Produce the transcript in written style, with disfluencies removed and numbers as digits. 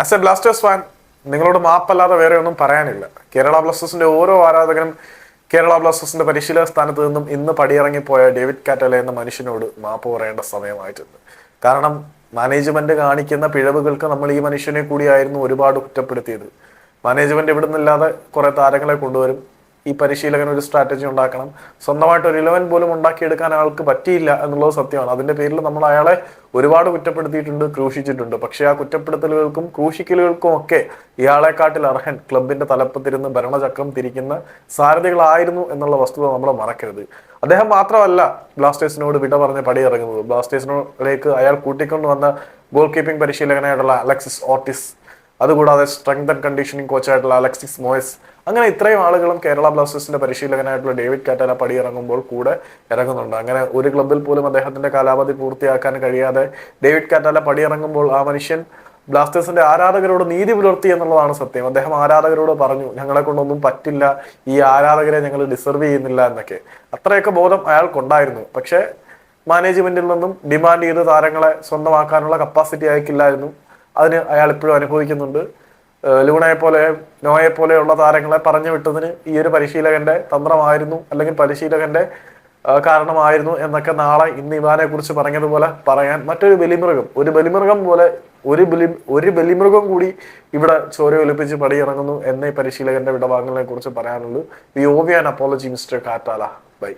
As A Blasters fan നിങ്ങളോട് മാപ്പല്ലാതെ വേറെ ഒന്നും പറയാനില്ല. കേരള ബ്ലാസ്റ്റേഴ്സിന്റെ ഓരോ ആരാധകനും കേരള ബ്ലാസ്റ്റേഴ്സിന്റെ പരിശീലക സ്ഥാനത്ത് നിന്നും ഇന്ന് പടിയിറങ്ങിപ്പോയ ഡേവിഡ് കാറ്റല എന്ന മനുഷ്യനോട് മാപ്പ് പറയേണ്ട സമയമായിട്ടുണ്ട്. കാരണം മാനേജ്മെന്റ് കാണിക്കുന്ന പിഴവുകൾക്ക് നമ്മൾ ഈ മനുഷ്യനെ കൂടിയായിരുന്നു ഒരുപാട് കുറ്റപ്പെടുത്തിയത്. മാനേജ്മെന്റ് ഇവിടെ നിന്നില്ലാതെ കുറെ താരങ്ങളെ കൊണ്ടുവരും. ഈ പരിശീലകൻ ഒരു സ്ട്രാറ്റജി ഉണ്ടാക്കണം. സ്വന്തമായിട്ട് ഒരു 11 പോലും ഉണ്ടാക്കിയെടുക്കാൻ ആൾക്ക് പറ്റിയില്ല എന്നുള്ളത് സത്യമാണ്. അതിന്റെ പേരിൽ നമ്മൾ അയാളെ ഒരുപാട് കുറ്റപ്പെടുത്തിയിട്ടുണ്ട്, ക്രൂശിച്ചിട്ടുണ്ട്. പക്ഷെ ആ കുറ്റപ്പെടുത്തലുകൾക്കും ക്രൂശിക്കലുകൾക്കും ഒക്കെ ഇയാളെക്കാട്ടിൽ അർഹൻ ക്ലബിന്റെ തലപ്പത്തിരുന്ന് ഭരണചക്രം തിരിക്കുന്ന സാരഥികളായിരുന്നു എന്നുള്ള വസ്തുത നമ്മൾ മറക്കരുത്. അദ്ദേഹം മാത്രമല്ല ബ്ലാസ്റ്റേഴ്സിനോട് വിട പറഞ്ഞ് പടിയിറങ്ങുന്നത്. ബ്ലാസ്റ്റേഴ്സിനോടേക്ക് അയാൾ കൂട്ടിക്കൊണ്ടു വന്ന ഗോൾ കീപ്പിംഗ് പരിശീലകനായിട്ടുള്ള അലക്സിസ് ഓർട്ടിസ്, അതുകൂടാതെ സ്ട്രെങ്ത് ആൻഡ് കണ്ടീഷനിങ് കോച്ചായിട്ടുള്ള അലക്സിസ് മോയസ്, അങ്ങനെ ഇത്രയും ആളുകളും കേരള ബ്ലാസ്റ്റേഴ്സിന്റെ പരിശീലകനായിട്ടുള്ള ഡേവിഡ് കാറ്റല പടിയിറങ്ങുമ്പോൾ കൂടെ ഇറങ്ങുന്നുണ്ട്. അങ്ങനെ ഒരു ക്ലബിൽ പോലും അദ്ദേഹത്തിന്റെ കാലാവധി പൂർത്തിയാക്കാൻ കഴിയാതെ ഡേവിഡ് കാറ്റല പടിയിറങ്ങുമ്പോൾ ആ മനുഷ്യൻ ബ്ലാസ്റ്റേഴ്സിന്റെ ആരാധകരോട് നീതി പുലർത്തി എന്നുള്ളതാണ് സത്യം. അദ്ദേഹം ആരാധകരോട് പറഞ്ഞു, ഞങ്ങളെ കൊണ്ടൊന്നും പറ്റില്ല, ഈ ആരാധകരെ ഞങ്ങൾ ഡിസർവ് ചെയ്യുന്നില്ല എന്നൊക്കെ. അത്രയൊക്കെ ബോധം അയാൾക്കുണ്ടായിരുന്നു. പക്ഷെ മാനേജ്മെന്റിൽ നിന്നും ഡിമാൻഡ് ചെയ്ത് താരങ്ങളെ സ്വന്തമാക്കാനുള്ള കപ്പാസിറ്റി അയാൾക്കില്ലായിരുന്നു. അതിന് അയാൾ ഇപ്പോഴും അനുഭവിക്കുന്നുണ്ട്. ലൂണയെ പോലെ നോയെ പോലെയുള്ള താരങ്ങളെ പറഞ്ഞു വിട്ടതിന് ഈ ഒരു പരിശീലകന്റെ തന്ത്രമായിരുന്നു, അല്ലെങ്കിൽ പരിശീലകന്റെ കാരണമായിരുന്നു എന്നൊക്കെ നാളെ ഇന്ന് ഇവാനെ കുറിച്ച് പറഞ്ഞതുപോലെ പറയാൻ മറ്റൊരു ബലിമൃഗം, ഒരു ബലിമൃഗം കൂടി ഇവിടെ ചോര ഒലിപ്പിച്ച് പടിയിറങ്ങുന്നു എന്ന ഈ പരിശീലകന്റെ വിടവാങ്ങലിനെ കുറിച്ച് പറയാനുള്ളൂ. We owe an apology mister Catala. By.